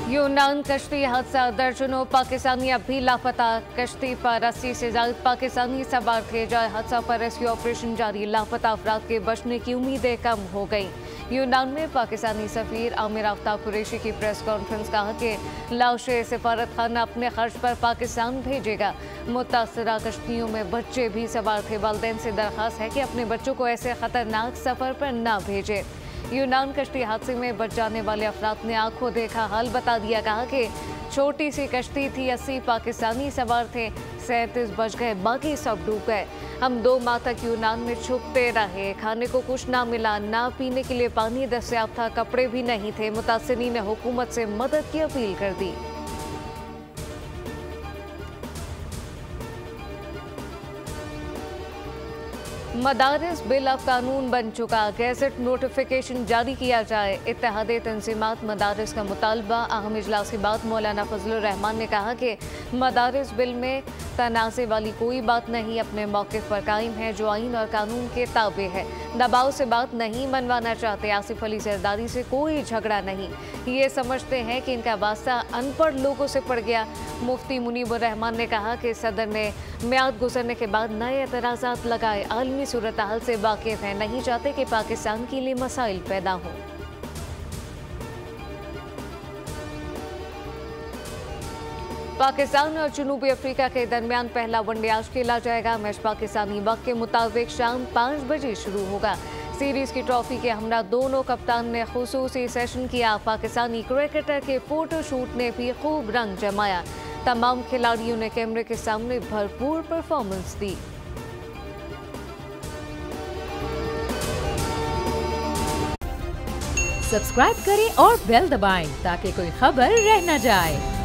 यूनान कश्ती हादसा, दर्जनों पाकिस्तानी अब भी लापता। कश्ती पर 80 से ज्यादा पाकिस्तानी सवार थे। जाए हादसा पर रेस्क्यू ऑपरेशन जारी। लापता अफराद के बचने की उम्मीदें कम हो गई। यूनान में पाकिस्तानी सफीर आमिर आफ्ताब कुरैशी की प्रेस कॉन्फ्रेंस कहा कि लाशें सफारत खाना अपने खर्च पर पाकिस्तान भेजेगा। मुतासरा कश्तियों में बच्चे भी सवार थे। वालिदैन से दरख्वास्त है कि अपने बच्चों को ऐसे खतरनाक सफर पर न भेजें। यूनान कश्ती हादसे में बच जाने वाले अफराद ने आंखों देखा हाल बता दिया। कहा कि छोटी सी कश्ती थी, 80 पाकिस्तानी सवार थे, 37 बच गए, बाकी सब डूब गए। हम 2 माह तक यूनान में छुपते रहे। खाने को कुछ ना मिला, ना पीने के लिए पानी दस्तयाब था, कपड़े भी नहीं थे। मुतासिरीन ने हुकूमत से मदद की अपील कर दी। मदारिस बिल अब कानून बन चुका। गैजेट नोटिफिकेशन जारी किया जाए। इत्तेहादी तंजीमात मदारिस का मुतालबा। अहम इजलास के बाद मौलाना फजलुर रहमान ने कहा कि मदारिस बिल में तनाज़े वाली कोई बात नहीं, अपने मौक़िफ़ पर कायम है जो आइन और कानून के ताबे है। दबाव से बात नहीं मनवाना चाहते। आसिफ अली जरदारी से कोई झगड़ा नहीं, ये समझते हैं कि इनका वास्ता अनपढ़ लोगों से पड़ गया। मुफ्ती मुनीबुर रहमान ने कहा कि सदर ने मियाद गुजरने के बाद नए एतराज़ात लगाए। आलमी सूरत हाल से वाकिफ हैं, नहीं चाहते कि पाकिस्तान के लिए मसाइल पैदा हों। पाकिस्तान और जनूबी अफ्रीका के दरमियान पहला वनडे आज खेला जाएगा। मैच पाकिस्तानी वक्त के मुताबिक शाम 5 बजे शुरू होगा। सीरीज की ट्रॉफी के हमरा दोनों कप्तान ने खुसूसी सेशन किया। पाकिस्तानी क्रिकेटर के फोटोशूट ने भी खूब रंग जमाया। तमाम खिलाड़ियों ने कैमरे के सामने भरपूर परफॉर्मेंस दी। सब्सक्राइब करें और बेल दबाएं ताकि कोई खबर रह न जाए।